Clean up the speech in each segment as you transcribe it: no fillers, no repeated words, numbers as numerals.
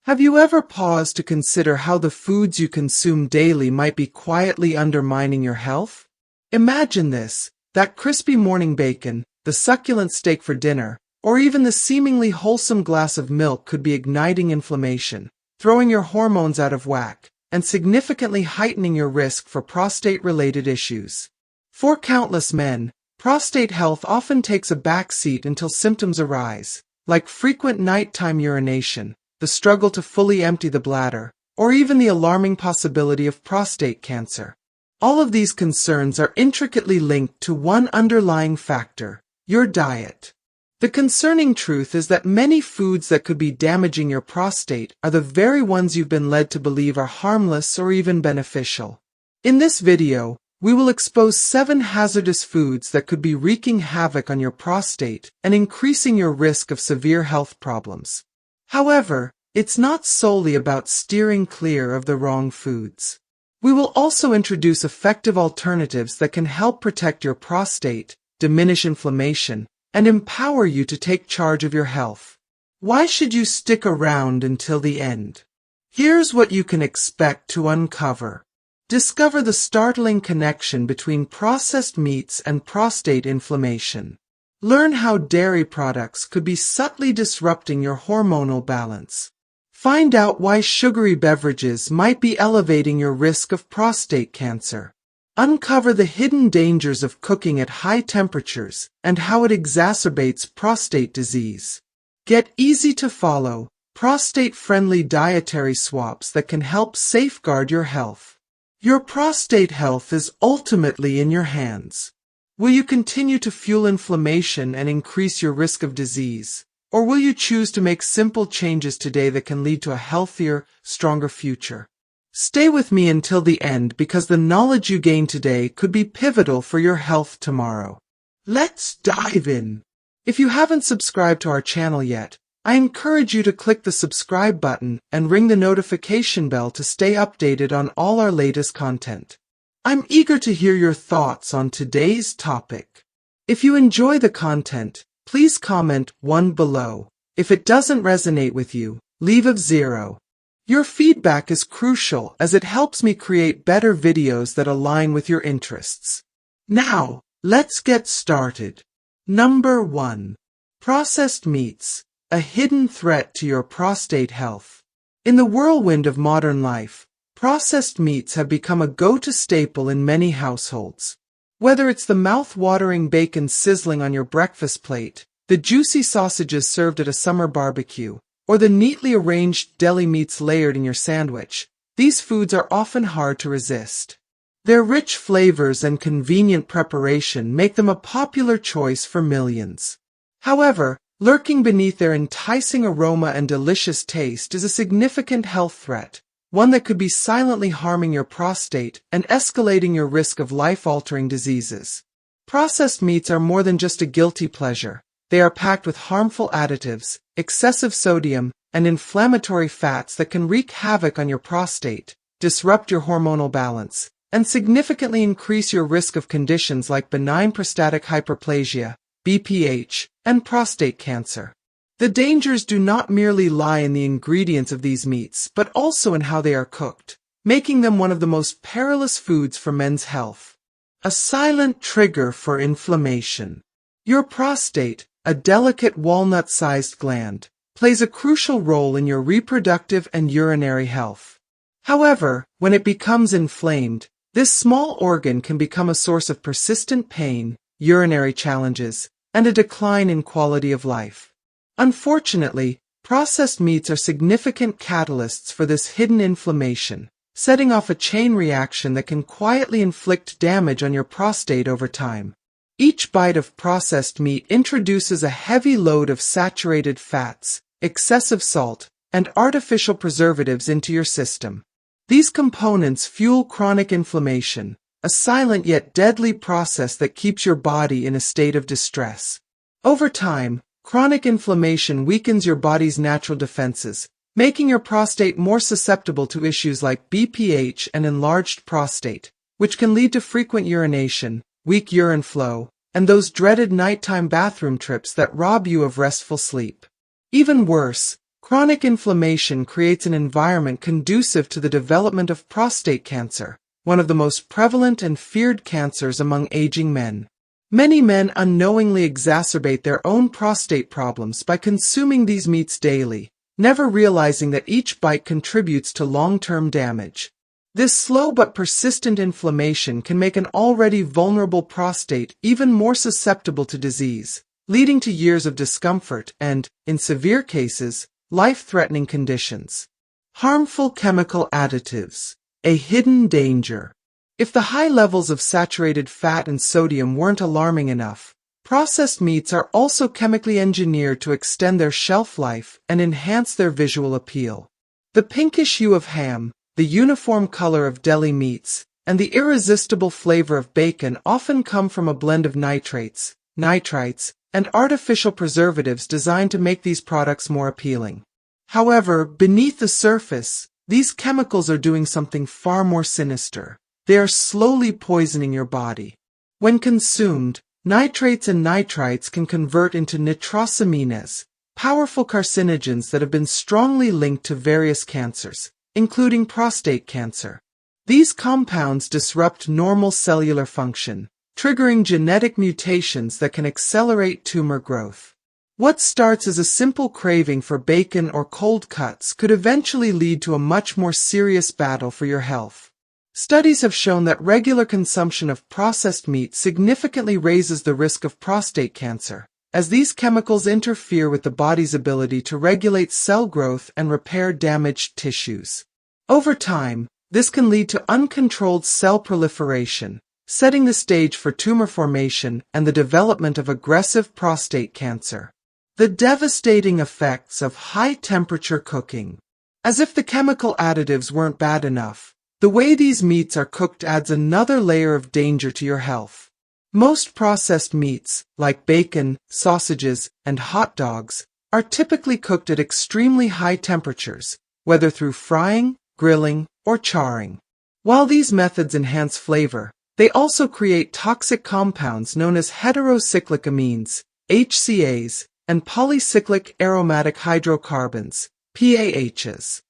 Have you ever paused to consider how the foods you consume daily might be quietly undermining your health? Imagine this: that crispy morning bacon, the succulent steak for dinner, or even the seemingly wholesome glass of milk could be igniting inflammation, throwing your hormones out of whack, and significantly heightening your risk for prostate-related issues. For countless men, prostate health often takes a backseat until symptoms arise, like frequent nighttime urination, the struggle to fully empty the bladder, or even the alarming possibility of prostate cancer. All of these concerns are intricately linked to one underlying factor: your diet. The concerning truth is that many foods that could be damaging your prostate are the very ones you've been led to believe are harmless or even beneficial. In this video, we will expose 7 hazardous foods that could be wreaking havoc on your prostate and increasing your risk of severe health problems. However, it's not solely about steering clear of the wrong foods. We will also introduce effective alternatives that can help protect your prostate, diminish inflammation, and empower you to take charge of your health. Why should you stick around until the end? Here's what you can expect to uncover. Discover the startling connection between processed meats and prostate inflammation. Learn how dairy products could be subtly disrupting your hormonal balance. Find out why sugary beverages might be elevating your risk of prostate cancer. Uncover the hidden dangers of cooking at high temperatures and how it exacerbates prostate disease. Get easy-to-follow, prostate-friendly dietary swaps that can help safeguard your health. Your prostate health is ultimately in your hands. Will you continue to fuel inflammation and increase your risk of disease, or will you choose to make simple changes today that can lead to a healthier, stronger future? Stay with me until the end, because the knowledge you gain today could be pivotal for your health tomorrow. Let's dive in. If you haven't subscribed to our channel yet, I encourage you to click the subscribe button and ring the notification bell to stay updated on all our latest content. I'm eager to hear your thoughts on today's topic. If you enjoy the content, please comment 1 below. If it doesn't resonate with you, leave a 0. Your feedback is crucial as it helps me create better videos that align with your interests. Now, let's get started. Number 1. Processed meats, a hidden threat to your prostate health. In the whirlwind of modern life, processed meats have become a go-to staple in many households. Whether it's the mouth-watering bacon sizzling on your breakfast plate, the juicy sausages served at a summer barbecue, or the neatly arranged deli meats layered in your sandwich, these foods are often hard to resist. Their rich flavors and convenient preparation make them a popular choice for millions. However, lurking beneath their enticing aroma and delicious taste is a significant health threat, one that could be silently harming your prostate and escalating your risk of life-altering diseases. Processed meats are more than just a guilty pleasure. They are packed with harmful additives, excessive sodium, and inflammatory fats that can wreak havoc on your prostate, disrupt your hormonal balance, and significantly increase your risk of conditions like benign prostatic hyperplasia, BPH, and prostate cancer. The dangers do not merely lie in the ingredients of these meats, but also in how they are cooked, making them one of the most perilous foods for men's health. A silent trigger for inflammation. Your prostate, a delicate walnut-sized gland, plays a crucial role in your reproductive and urinary health. However, when it becomes inflamed, this small organ can become a source of persistent pain, urinary challenges, and a decline in quality of life. Unfortunately, processed meats are significant catalysts for this hidden inflammation, setting off a chain reaction that can quietly inflict damage on your prostate over time. Each bite of processed meat introduces a heavy load of saturated fats, excessive salt, and artificial preservatives into your system. These components fuel chronic inflammation, a silent yet deadly process that keeps your body in a state of distress. Over time, chronic inflammation weakens your body's natural defenses, making your prostate more susceptible to issues like BPH and enlarged prostate, which can lead to frequent urination, weak urine flow, and those dreaded nighttime bathroom trips that rob you of restful sleep. Even worse, Chronic inflammation creates an environment conducive to the development of prostate cancer, one of the most prevalent and feared cancers among aging men. Many men unknowingly exacerbate their own prostate problems by consuming these meats daily, never realizing that each bite contributes to long-term damage. This slow but persistent inflammation can make an already vulnerable prostate even more susceptible to disease, leading to years of discomfort and, in severe cases, life-threatening conditions. Harmful chemical additives. A hidden danger. If the high levels of saturated fat and sodium weren't alarming enough, processed meats are also chemically engineered to extend their shelf life and enhance their visual appeal. The pinkish hue of ham, the uniform color of deli meats, and the irresistible flavor of bacon often come from a blend of nitrates, nitrites, and artificial preservatives designed to make these products more appealing. However, beneath the surface, these chemicals are doing something far more sinister. They are slowly poisoning your body. When consumed, nitrates and nitrites can convert into nitrosamines, powerful carcinogens that have been strongly linked to various cancers, including prostate cancer. These compounds disrupt normal cellular function, triggering genetic mutations that can accelerate tumor growth. What starts as a simple craving for bacon or cold cuts could eventually lead to a much more serious battle for your health. Studies have shown that regular consumption of processed meat significantly raises the risk of prostate cancer, as these chemicals interfere with the body's ability to regulate cell growth and repair damaged tissues. Over time, this can lead to uncontrolled cell proliferation, setting the stage for tumor formation and the development of aggressive prostate cancer. The devastating effects of high-temperature cooking. As if the chemical additives weren't bad enough, the way these meats are cooked adds another layer of danger to your health. Most processed meats, like bacon, sausages, and hot dogs, are typically cooked at extremely high temperatures, whether through frying, grilling, or charring. While these methods enhance flavor, they also create toxic compounds known as heterocyclic amines, HCAs, and polycyclic aromatic hydrocarbons, PAHs.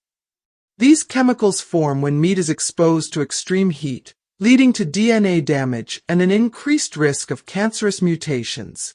These chemicals form when meat is exposed to extreme heat, leading to DNA damage and an increased risk of cancerous mutations.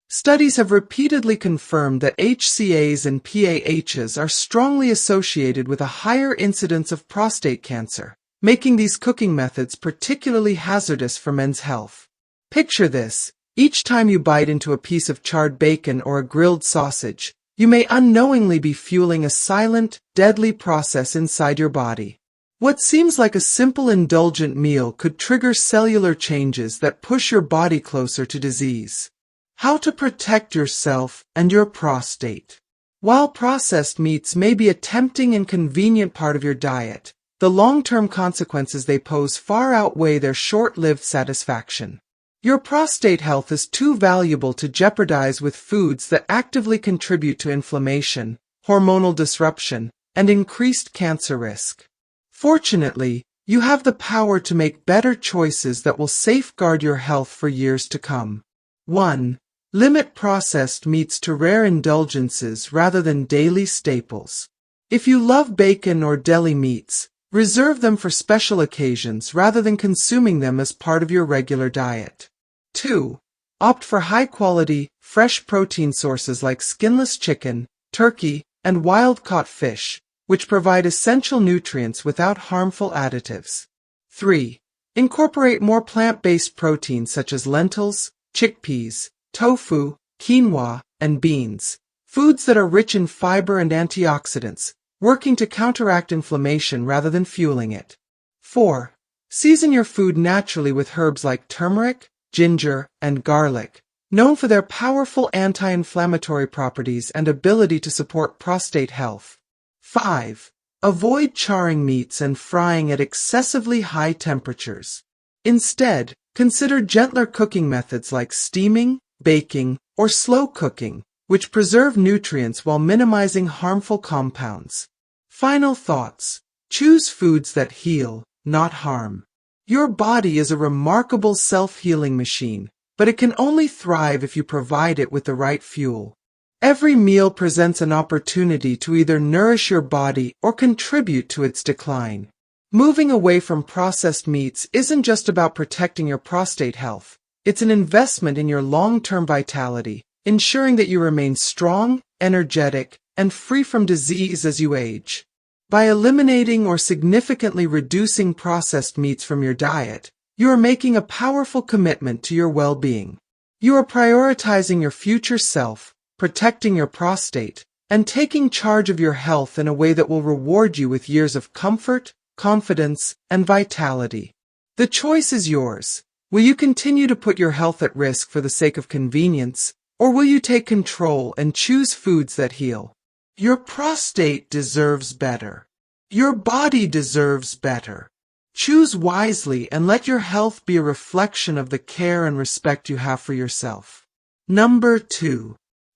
Studies have repeatedly confirmed that HCAs and PAHs are strongly associated with a higher incidence of prostate cancer, making these cooking methods particularly hazardous for men's health. Picture this: each time you bite into a piece of charred bacon or a grilled sausage, you may unknowingly be fueling a silent, deadly process inside your body. What seems like a simple indulgent meal could trigger cellular changes that push your body closer to disease. How to protect yourself and your prostate. While processed meats may be a tempting and convenient part of your diet, the long-term consequences they pose far outweigh their short-lived satisfaction. Your prostate health is too valuable to jeopardize with foods that actively contribute to inflammation, hormonal disruption, and increased cancer risk. Fortunately, you have the power to make better choices that will safeguard your health for years to come. 1. Limit processed meats to rare indulgences rather than daily staples. If you love bacon or deli meats, reserve them for special occasions rather than consuming them as part of your regular diet. 2. Opt for high-quality, fresh protein sources like skinless chicken, turkey, and wild-caught fish, which provide essential nutrients without harmful additives. 3. Incorporate more plant-based proteins such as lentils, chickpeas, tofu, quinoa, and beans, foods that are rich in fiber and antioxidants, working to counteract inflammation rather than fueling it. 4. Season your food naturally with herbs like turmeric, ginger, and garlic, known for their powerful anti-inflammatory properties and ability to support prostate health. 5. Avoid charring meats and frying at excessively high temperatures. Instead, consider gentler cooking methods like steaming, baking, or slow cooking, which preserve nutrients while minimizing harmful compounds. Final thoughts. Choose foods that heal, not harm. Your body is a remarkable self-healing machine, but it can only thrive if you provide it with the right fuel. Every meal presents an opportunity to either nourish your body or contribute to its decline. Moving away from processed meats isn't just about protecting your prostate health. It's an investment in your long-term vitality, ensuring that you remain strong, energetic, and free from disease as you age. By eliminating or significantly reducing processed meats from your diet, you are making a powerful commitment to your well-being. You are prioritizing your future self, protecting your prostate, and taking charge of your health in a way that will reward you with years of comfort, confidence, and vitality. The choice is yours. Will you continue to put your health at risk for the sake of convenience, or will you take control and choose foods that heal? Your prostate deserves better. Your body deserves better. Choose wisely and let your health be a reflection of the care and respect you have for yourself. Number 2.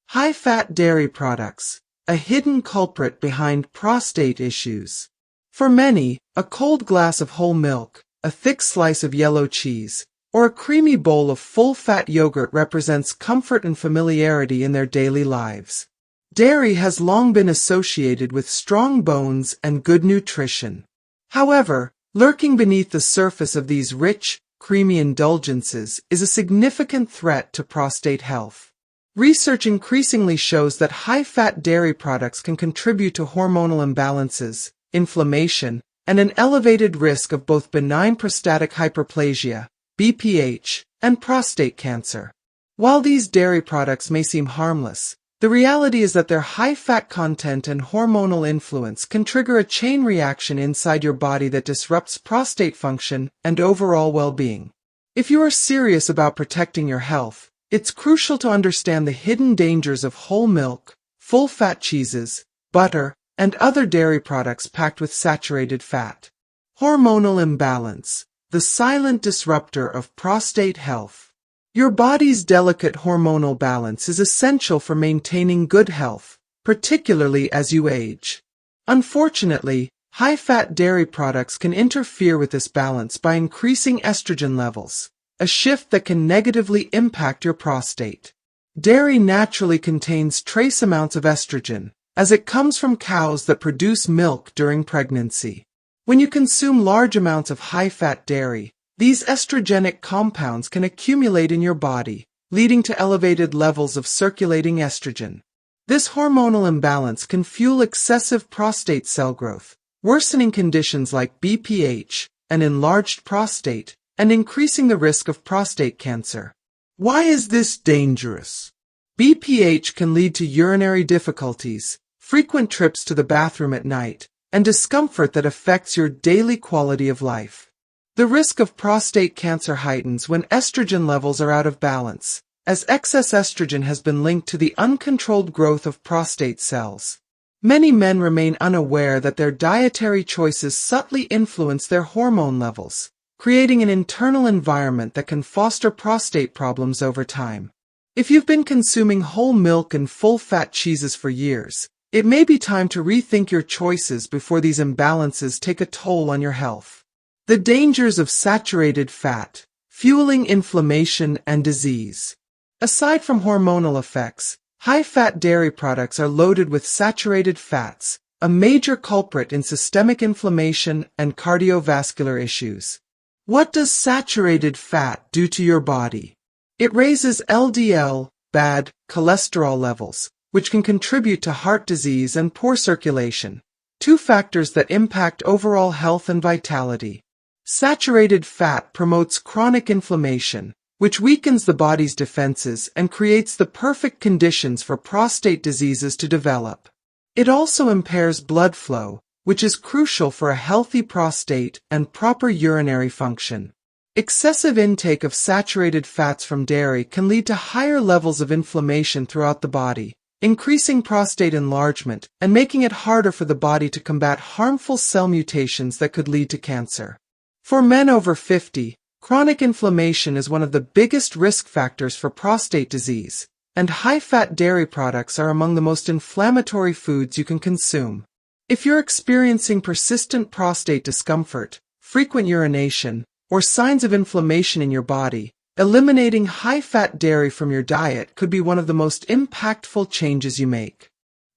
High-fat dairy products, a hidden culprit behind prostate issues. For many, a cold glass of whole milk, a thick slice of yellow cheese, or a creamy bowl of full-fat yogurt represents comfort and familiarity in their daily lives. Dairy has long been associated with strong bones and good nutrition. However, lurking beneath the surface of these rich, creamy indulgences is a significant threat to prostate health. Research increasingly shows that high-fat dairy products can contribute to hormonal imbalances, inflammation, and an elevated risk of both benign prostatic hyperplasia, BPH, and prostate cancer. While these dairy products may seem harmless, the reality is that their high-fat content and hormonal influence can trigger a chain reaction inside your body that disrupts prostate function and overall well-being. If you are serious about protecting your health, it's crucial to understand the hidden dangers of whole milk, full-fat cheeses, butter, and other dairy products packed with saturated fat. Hormonal imbalance, the silent disruptor of prostate health. Your body's delicate hormonal balance is essential for maintaining good health, particularly as you age. Unfortunately, high-fat dairy products can interfere with this balance by increasing estrogen levels, a shift that can negatively impact your prostate. Dairy naturally contains trace amounts of estrogen, as it comes from cows that produce milk during pregnancy. When you consume large amounts of high-fat dairy, these estrogenic compounds can accumulate in your body, leading to elevated levels of circulating estrogen. This hormonal imbalance can fuel excessive prostate cell growth, worsening conditions like BPH, an enlarged prostate, and increasing the risk of prostate cancer. Why is this dangerous? BPH can lead to urinary difficulties, frequent trips to the bathroom at night, and discomfort that affects your daily quality of life. The risk of prostate cancer heightens when estrogen levels are out of balance, as excess estrogen has been linked to the uncontrolled growth of prostate cells. Many men remain unaware that their dietary choices subtly influence their hormone levels, creating an internal environment that can foster prostate problems over time. If you've been consuming whole milk and full-fat cheeses for years, it may be time to rethink your choices before these imbalances take a toll on your health. The dangers of saturated fat, fueling inflammation and disease. Aside from hormonal effects, high-fat dairy products are loaded with saturated fats, a major culprit in systemic inflammation and cardiovascular issues. What does saturated fat do to your body? It raises LDL, bad cholesterol levels, which can contribute to heart disease and poor circulation, two factors that impact overall health and vitality. Saturated fat promotes chronic inflammation, which weakens the body's defenses and creates the perfect conditions for prostate diseases to develop. It also impairs blood flow, which is crucial for a healthy prostate and proper urinary function. Excessive intake of saturated fats from dairy can lead to higher levels of inflammation throughout the body, increasing prostate enlargement and making it harder for the body to combat harmful cell mutations that could lead to cancer. For men over 50, chronic inflammation is one of the biggest risk factors for prostate disease, and high-fat dairy products are among the most inflammatory foods you can consume. If you're experiencing persistent prostate discomfort, frequent urination, or signs of inflammation in your body, Eliminating high-fat dairy from your diet could be one of the most impactful changes you make.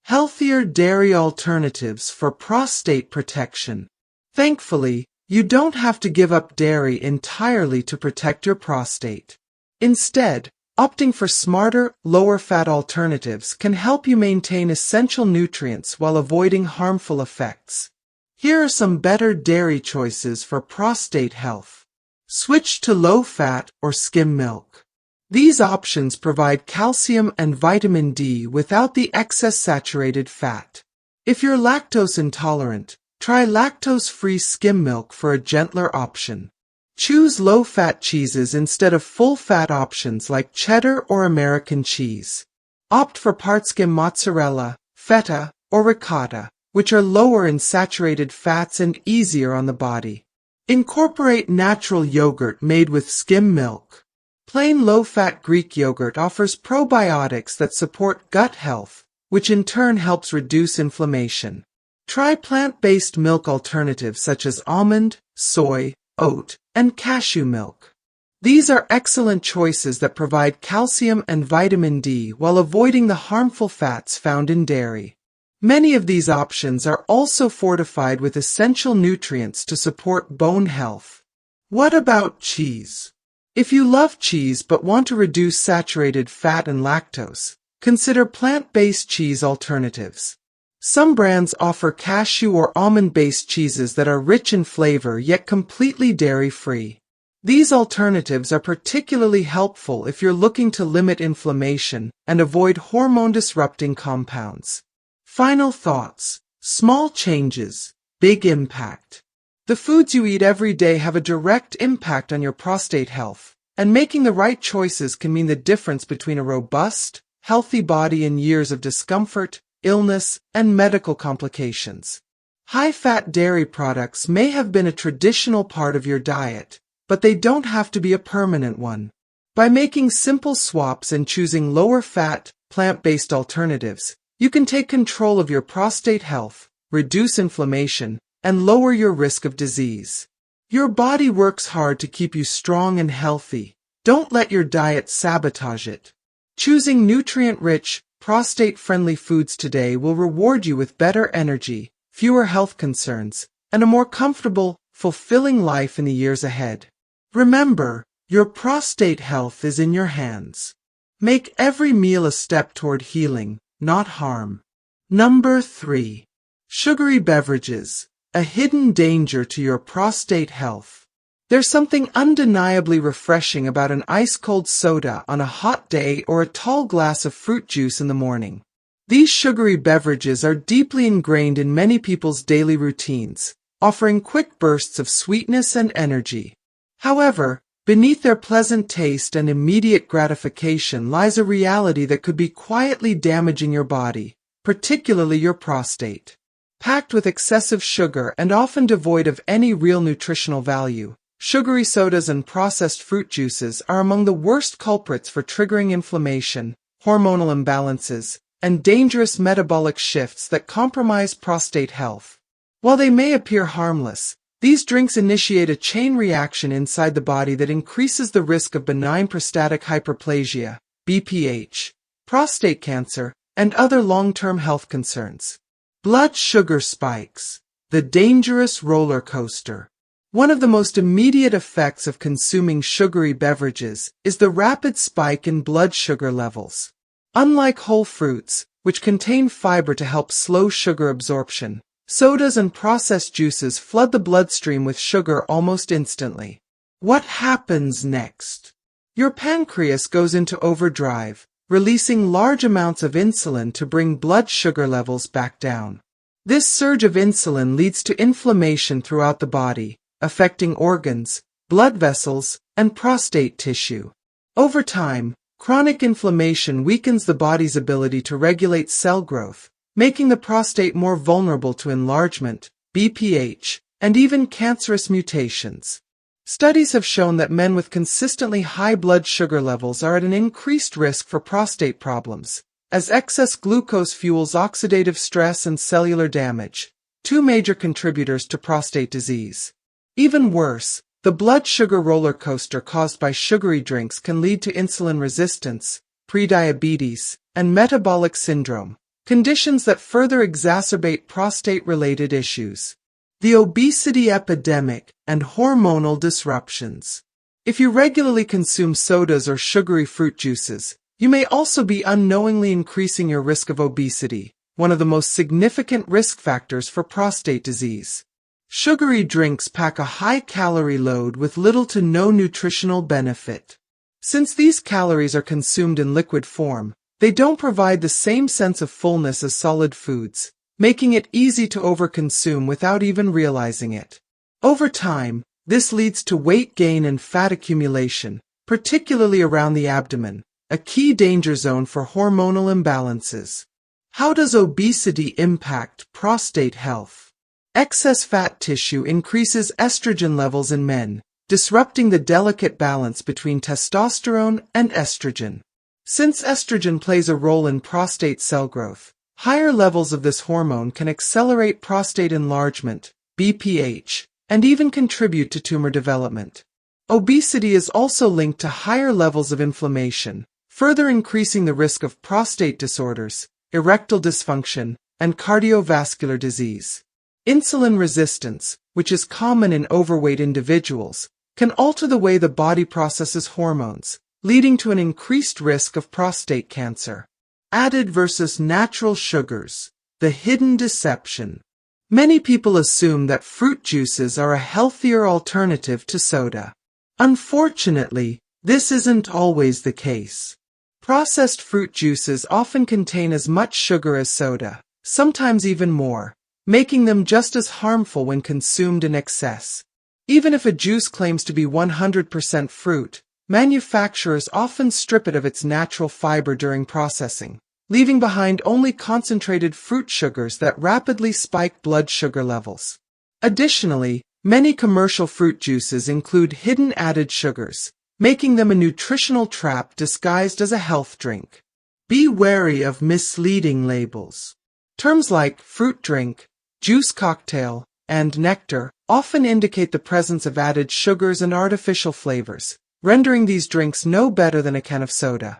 Healthier dairy alternatives for prostate protection. Thankfully, you don't have to give up dairy entirely to protect your prostate. Instead, opting for smarter, lower-fat alternatives can help you maintain essential nutrients while avoiding harmful effects. Here are some better dairy choices for prostate health. Switch to low-fat or skim milk. These options provide calcium and vitamin D without the excess saturated fat. If you're lactose intolerant, try lactose-free skim milk for a gentler option. Choose low-fat cheeses instead of full-fat options like cheddar or American cheese. Opt for part-skim mozzarella, feta, or ricotta, which are lower in saturated fats and easier on the body. Incorporate natural yogurt made with skim milk. Plain low-fat Greek yogurt offers probiotics that support gut health, which in turn helps reduce inflammation. Try plant-based milk alternatives such as almond, soy, oat, and cashew milk. These are excellent choices that provide calcium and vitamin D while avoiding the harmful fats found in dairy. Many of these options are also fortified with essential nutrients to support bone health. What about cheese? If you love cheese but want to reduce saturated fat and lactose, consider plant-based cheese alternatives. Some brands offer cashew or almond-based cheeses that are rich in flavor yet completely dairy-free. These alternatives are particularly helpful if you're looking to limit inflammation and avoid hormone-disrupting compounds. Final thoughts. Small changes, big impact. The foods you eat every day have a direct impact on your prostate health, and making the right choices can mean the difference between a robust, healthy body and years of discomfort, illness, and medical complications. High-fat dairy products may have been a traditional part of your diet, but they don't have to be a permanent one. By making simple swaps and choosing lower-fat, plant-based alternatives, you can take control of your prostate health, reduce inflammation, and lower your risk of disease. Your body works hard to keep you strong and healthy. Don't let your diet sabotage it. Choosing nutrient-rich, prostate-friendly foods today will reward you with better energy, fewer health concerns, and a more comfortable, fulfilling life in the years ahead. Remember, your prostate health is in your hands. Make every meal a step toward healing, not harm. Number 3. Sugary beverages, a hidden danger to your prostate health. There's something undeniably refreshing about an ice-cold soda on a hot day or a tall glass of fruit juice in the morning. These sugary beverages are deeply ingrained in many people's daily routines, offering quick bursts of sweetness and energy. However, beneath their pleasant taste and immediate gratification lies a reality that could be quietly damaging your body, particularly your prostate. Packed with excessive sugar and often devoid of any real nutritional value, sugary sodas and processed fruit juices are among the worst culprits for triggering inflammation, hormonal imbalances, and dangerous metabolic shifts that compromise prostate health. While they may appear harmless, these drinks initiate a chain reaction inside the body that increases the risk of benign prostatic hyperplasia, BPH, prostate cancer, and other long-term health concerns. Blood sugar spikes, the dangerous roller coaster. One of the most immediate effects of consuming sugary beverages is the rapid spike in blood sugar levels. Unlike whole fruits, which contain fiber to help slow sugar absorption, sodas and processed juices flood the bloodstream with sugar almost instantly. What happens next? Your pancreas goes into overdrive, releasing large amounts of insulin to bring blood sugar levels back down. This surge of insulin leads to inflammation throughout the body, affecting organs, blood vessels, and prostate tissue. Over time, chronic inflammation weakens the body's ability to regulate cell growth, making the prostate more vulnerable to enlargement, BPH, and even cancerous mutations. Studies have shown that men with consistently high blood sugar levels are at an increased risk for prostate problems, as excess glucose fuels oxidative stress and cellular damage, two major contributors to prostate disease. Even worse, The blood sugar roller coaster caused by sugary drinks can lead to insulin resistance, prediabetes, and metabolic syndrome, conditions that further exacerbate prostate-related issues. The obesity epidemic and hormonal disruptions. If you regularly consume sodas or sugary fruit juices, you may also be unknowingly increasing your risk of obesity, one of the most significant risk factors for prostate disease. Sugary drinks pack a high-calorie load with little to no nutritional benefit. Since these calories are consumed in liquid form, they don't provide the same sense of fullness as solid foods, making it easy to overconsume without even realizing it. Over time, this leads to weight gain and fat accumulation, particularly around the abdomen, a key danger zone for hormonal imbalances. How does obesity impact prostate health? Excess fat tissue increases estrogen levels in men, disrupting the delicate balance between testosterone and estrogen. Since estrogen plays a role in prostate cell growth, higher levels of this hormone can accelerate prostate enlargement, BPH, and even contribute to tumor development. Obesity is also linked to higher levels of inflammation, further increasing the risk of prostate disorders, erectile dysfunction, and cardiovascular disease. Insulin resistance, which is common in overweight individuals, can alter the way the body processes hormones, leading to an increased risk of prostate cancer. Added versus natural sugars. The hidden deception. Many people assume that fruit juices are a healthier alternative to soda. Unfortunately, this isn't always the case. Processed fruit juices often contain as much sugar as soda, sometimes even more, making them just as harmful when consumed in excess. Even if a juice claims to be 100% fruit, manufacturers often strip it of its natural fiber during processing, leaving behind only concentrated fruit sugars that rapidly spike blood sugar levels. Additionally, many commercial fruit juices include hidden added sugars, making them a nutritional trap disguised as a health drink. Be wary of misleading labels. Terms like fruit drink, juice cocktail, and nectar often indicate the presence of added sugars and artificial flavors, rendering these drinks no better than a can of soda.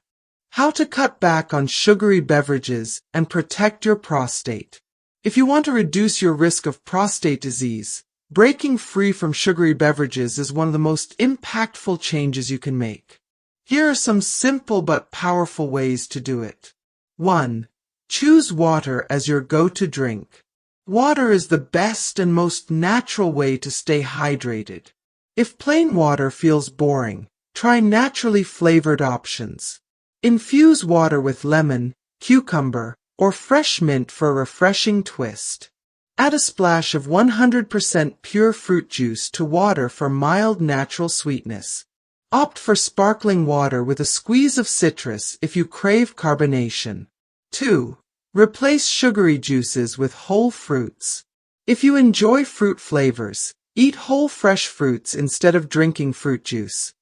How to cut back on sugary beverages and protect your prostate. If you want to reduce your risk of prostate disease, breaking free from sugary beverages is one of the most impactful changes you can make. Here are some simple but powerful ways to do it. 1. Choose water as your go-to drink. Water is the best and most natural way to stay hydrated. If plain water feels boring, try naturally flavored options. Infuse water with lemon, cucumber, or fresh mint for a refreshing twist. Add a splash of 100% pure fruit juice to water for mild natural sweetness. Opt for sparkling water with a squeeze of citrus if you crave carbonation. 2. Replace sugary juices with whole fruits. If you enjoy fruit flavors, eat whole fresh fruits instead of drinking fruit juice.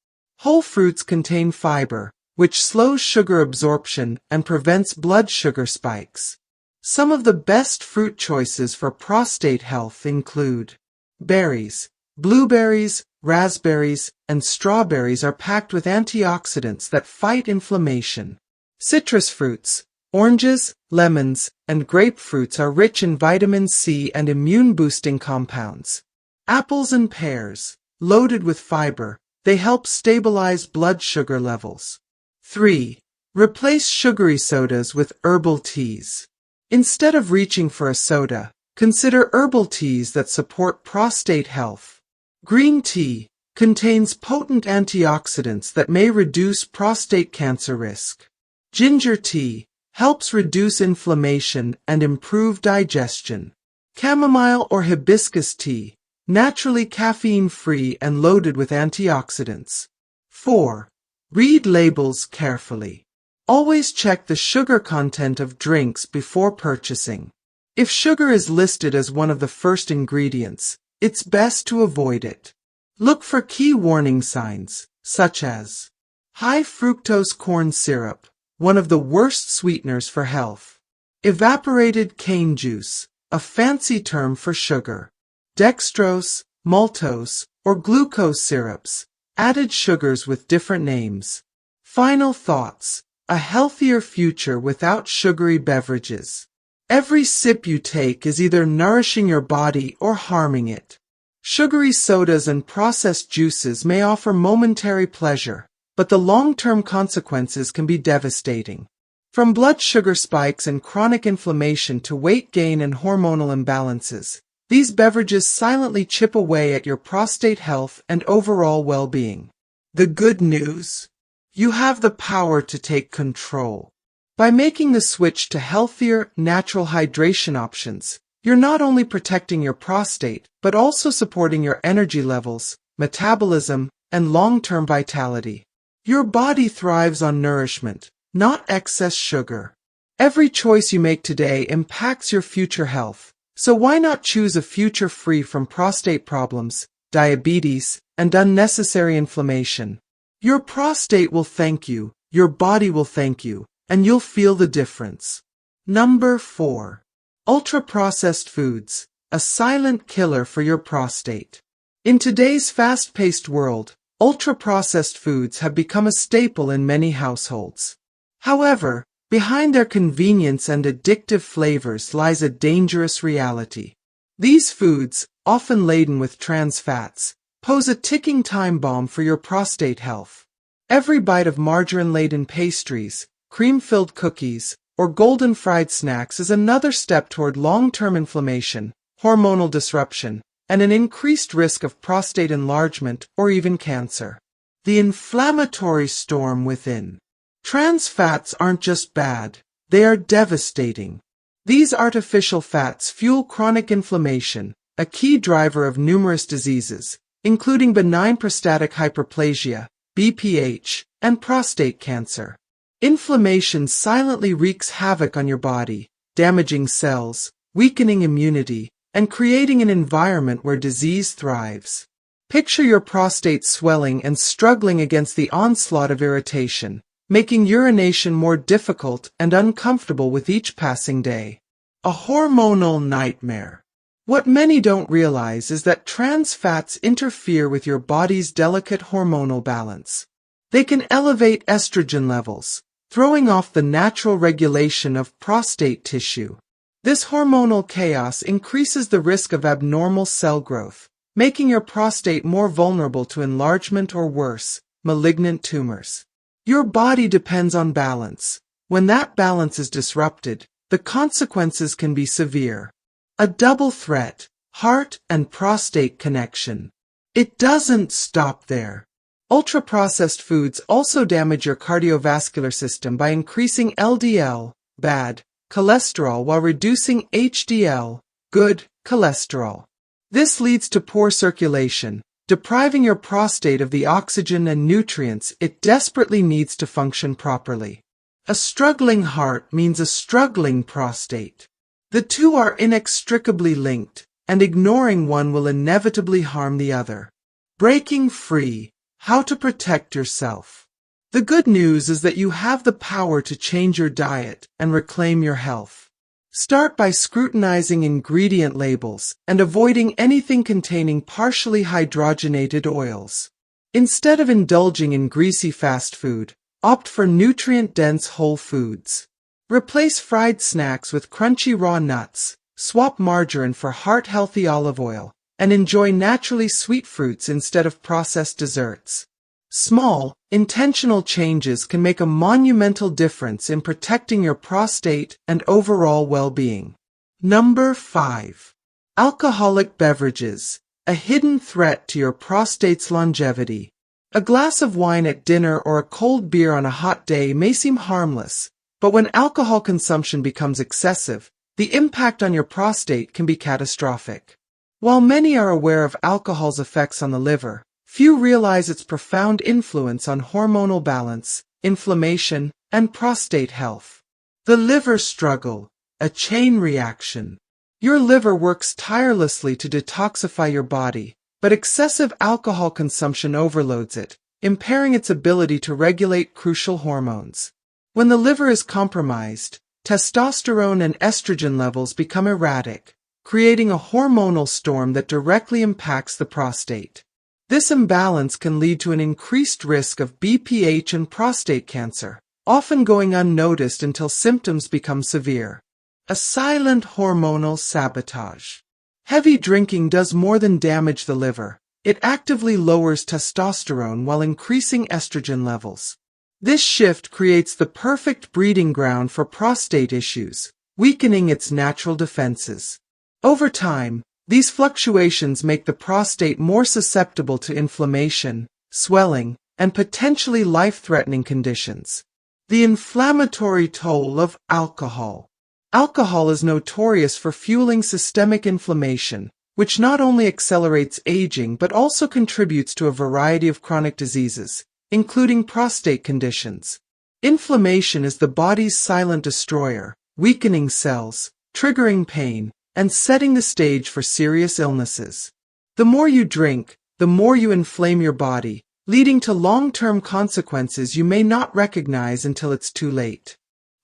Whole fruits contain fiber, which slows sugar absorption and prevents blood sugar spikes. Some of the best fruit choices for prostate health include berries. Blueberries, raspberries, and strawberries are packed with antioxidants that fight inflammation. Citrus fruits. Oranges, lemons, and grapefruits are rich in vitamin C and immune-boosting compounds. Apples and pears, loaded with fiber, they help stabilize blood sugar levels. 3. Replace sugary sodas with herbal teas. Instead of reaching for a soda, consider herbal teas that support prostate health. Green tea contains potent antioxidants that may reduce prostate cancer risk. Ginger tea helps reduce inflammation and improve digestion. Chamomile or hibiscus tea, naturally caffeine-free and loaded with antioxidants. 4. Read labels carefully. Always check the sugar content of drinks before purchasing. If sugar is listed as one of the first ingredients, it's best to avoid it. Look for key warning signs, such as high fructose corn syrup, one of the worst sweeteners for health. Evaporated cane juice, a fancy term for sugar. Dextrose, maltose, or glucose syrups, added sugars with different names. Final thoughts. A healthier future without sugary beverages. Every sip you take is either nourishing your body or harming it. Sugary sodas and processed juices may offer momentary pleasure, but the long-term consequences can be devastating. From blood sugar spikes and chronic inflammation to weight gain and hormonal imbalances, these beverages silently chip away at your prostate health and overall well-being. The good news? You have the power to take control. By making the switch to healthier, natural hydration options, you're not only protecting your prostate, but also supporting your energy levels, metabolism, and long-term vitality. Your body thrives on nourishment, not excess sugar. Every choice you make today impacts your future health, so why not choose a future free from prostate problems, diabetes, and unnecessary inflammation? Your prostate will thank you, your body will thank you, and you'll feel the difference. Number 4. Ultra-processed foods, a silent killer for your prostate. In today's fast-paced world, ultra-processed foods have become a staple in many households. However, behind their convenience and addictive flavors lies a dangerous reality. These foods, often laden with trans fats, pose a ticking time bomb for your prostate health. Every bite of margarine-laden pastries, cream-filled cookies, or golden fried snacks is another step toward long-term inflammation, hormonal disruption, and an increased risk of prostate enlargement or even cancer. The inflammatory storm within. Trans fats aren't just bad, they are devastating. These artificial fats fuel chronic inflammation, a key driver of numerous diseases, including benign prostatic hyperplasia, BPH, and prostate cancer. Inflammation silently wreaks havoc on your body, damaging cells, weakening immunity, and creating an environment where disease thrives. Picture your prostate swelling and struggling against the onslaught of irritation, making urination more difficult and uncomfortable with each passing day. A hormonal nightmare. What many don't realize is that trans fats interfere with your body's delicate hormonal balance. They can elevate estrogen levels, throwing off the natural regulation of prostate tissue. This hormonal chaos increases the risk of abnormal cell growth, making your prostate more vulnerable to enlargement or worse, malignant tumors. Your body depends on balance. When that balance is disrupted, the consequences can be severe. A double threat, heart and prostate connection. It doesn't stop there. Ultra-processed foods also damage your cardiovascular system by increasing LDL, bad, cholesterol while reducing HDL, good, cholesterol. This leads to poor circulation, depriving your prostate of the oxygen and nutrients it desperately needs to function properly. A struggling heart means a struggling prostate. The two are inextricably linked, and ignoring one will inevitably harm the other. Breaking free. How to protect yourself. The good news is that you have the power to change your diet and reclaim your health. Start by scrutinizing ingredient labels and avoiding anything containing partially hydrogenated oils. Instead of indulging in greasy fast food, opt for nutrient-dense whole foods. Replace fried snacks with crunchy raw nuts, swap margarine for heart-healthy olive oil, and enjoy naturally sweet fruits instead of processed desserts. Small, intentional changes can make a monumental difference in protecting your prostate and overall well-being. Number 5. Alcoholic beverages, a hidden threat to your prostate's longevity. A glass of wine at dinner or a cold beer on a hot day may seem harmless, but when alcohol consumption becomes excessive, the impact on your prostate can be catastrophic. While many are aware of alcohol's effects on the liver, few realize its profound influence on hormonal balance, inflammation, and prostate health. The liver struggle, a chain reaction. Your liver works tirelessly to detoxify your body, but excessive alcohol consumption overloads it, impairing its ability to regulate crucial hormones. When the liver is compromised, testosterone and estrogen levels become erratic, creating a hormonal storm that directly impacts the prostate. This imbalance can lead to an increased risk of BPH and prostate cancer, often going unnoticed until symptoms become severe. A silent hormonal sabotage. Heavy drinking does more than damage the liver. It actively lowers testosterone while increasing estrogen levels. This shift creates the perfect breeding ground for prostate issues, weakening its natural defenses. Over time, these fluctuations make the prostate more susceptible to inflammation, swelling, and potentially life-threatening conditions. The inflammatory toll of alcohol. Alcohol is notorious for fueling systemic inflammation, which not only accelerates aging but also contributes to a variety of chronic diseases, including prostate conditions. Inflammation is the body's silent destroyer, weakening cells, triggering pain, and setting the stage for serious illnesses. The more you drink, the more you inflame your body, leading to long-term consequences you may not recognize until it's too late.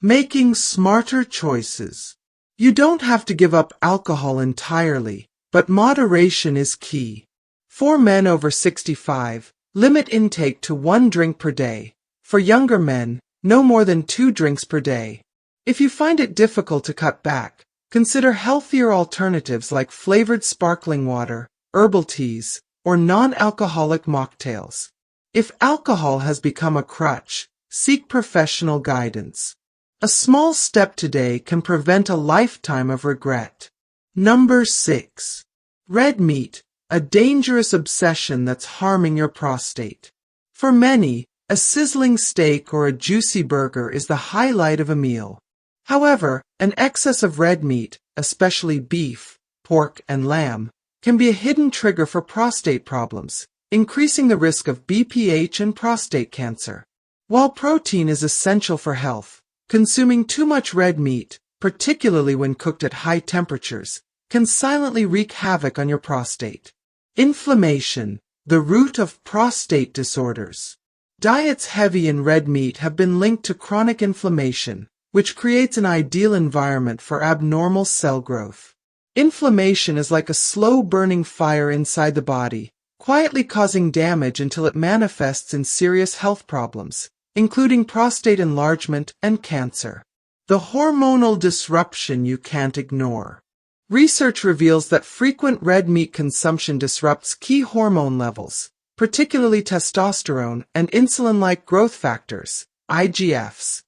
Making smarter choices. You don't have to give up alcohol entirely, but moderation is key. For men over 65, limit intake to 1 drink per day. For younger men, no more than 2 drinks per day. If you find it difficult to cut back, consider healthier alternatives like flavored sparkling water, herbal teas, or non-alcoholic mocktails. If alcohol has become a crutch, seek professional guidance. A small step today can prevent a lifetime of regret. Number 6. Red meat, a dangerous obsession that's harming your prostate. For many, a sizzling steak or a juicy burger is the highlight of a meal. However, an excess of red meat, especially beef, pork, and lamb, can be a hidden trigger for prostate problems, increasing the risk of BPH and prostate cancer. While protein is essential for health, consuming too much red meat, particularly when cooked at high temperatures, can silently wreak havoc on your prostate. Inflammation, the root of prostate disorders. Diets heavy in red meat have been linked to chronic inflammation, which creates an ideal environment for abnormal cell growth. Inflammation is like a slow-burning fire inside the body, quietly causing damage until it manifests in serious health problems, including prostate enlargement and cancer. The hormonal disruption you can't ignore. Research reveals that frequent red meat consumption disrupts key hormone levels, particularly testosterone and insulin-like growth factors, IGFs.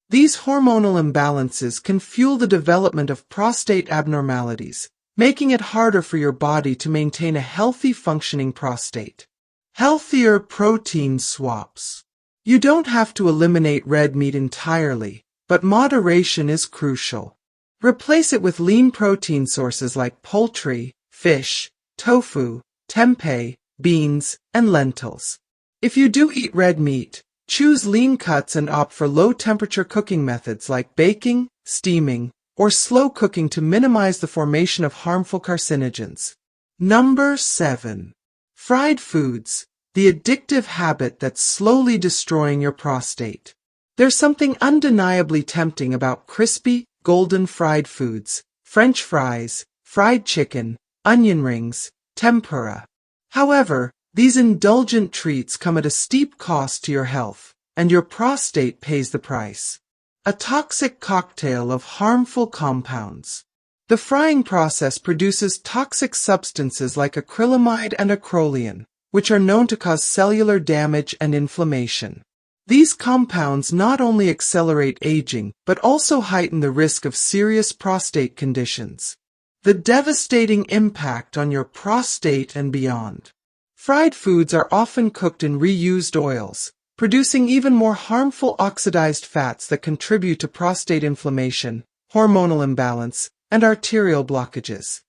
These hormonal imbalances can fuel the development of prostate abnormalities, making it harder for your body to maintain a healthy functioning prostate. Healthier protein swaps. You don't have to eliminate red meat entirely, but moderation is crucial. Replace it with lean protein sources like poultry, fish, tofu, tempeh, beans, and lentils. If you do eat red meat, choose lean cuts and opt for low-temperature cooking methods like baking, steaming, or slow cooking to minimize the formation of harmful carcinogens. Number 7. Fried foods, the addictive habit that's slowly destroying your prostate. There's something undeniably tempting about crispy, golden fried foods, French fries, fried chicken, onion rings, tempura. However, these indulgent treats come at a steep cost to your health, and your prostate pays the price. A toxic cocktail of harmful compounds. The frying process produces toxic substances like acrylamide and acrolein, which are known to cause cellular damage and inflammation. These compounds not only accelerate aging, but also heighten the risk of serious prostate conditions. The devastating impact on your prostate and beyond. Fried foods are often cooked in reused oils, producing even more harmful oxidized fats that contribute to prostate inflammation, hormonal imbalance, and arterial blockages.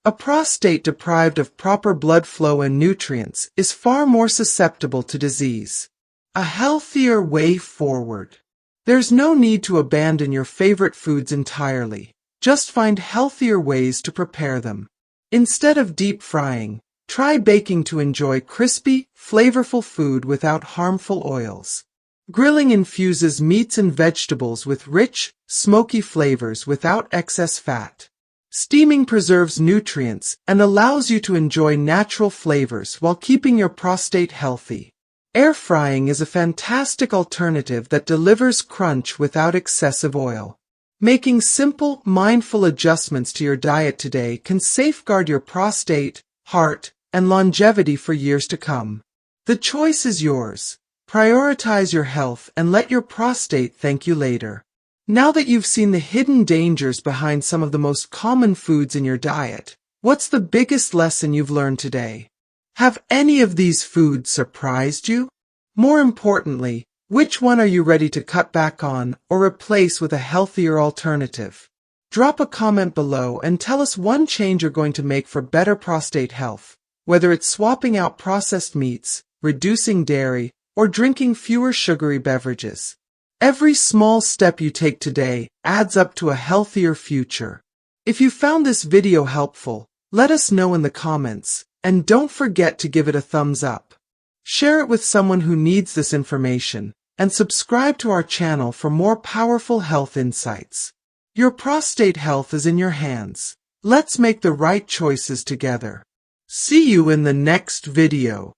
A prostate deprived of proper blood flow and nutrients is far more susceptible to disease. A healthier way forward. There's no need to abandon your favorite foods entirely. Just find healthier ways to prepare them. Instead of deep frying, try baking to enjoy crispy, flavorful food without harmful oils. Grilling infuses meats and vegetables with rich, smoky flavors without excess fat. Steaming preserves nutrients and allows you to enjoy natural flavors while keeping your prostate healthy. Air frying is a fantastic alternative that delivers crunch without excessive oil. Making simple, mindful adjustments to your diet today can safeguard your prostate, heart, and longevity for years to come. The choice is yours. Prioritize your health and let your prostate thank you later. Now that you've seen the hidden dangers behind some of the most common foods in your diet, what's the biggest lesson you've learned today? Have any of these foods surprised you? More importantly, which one are you ready to cut back on or replace with a healthier alternative? Drop a comment below and tell us one change you're going to make for better prostate health, whether it's swapping out processed meats, reducing dairy, or drinking fewer sugary beverages. Every small step you take today adds up to a healthier future. If you found this video helpful, let us know in the comments, and don't forget to give it a thumbs up. Share it with someone who needs this information, and subscribe to our channel for more powerful health insights. Your prostate health is in your hands. Let's make the right choices together. See you in the next video.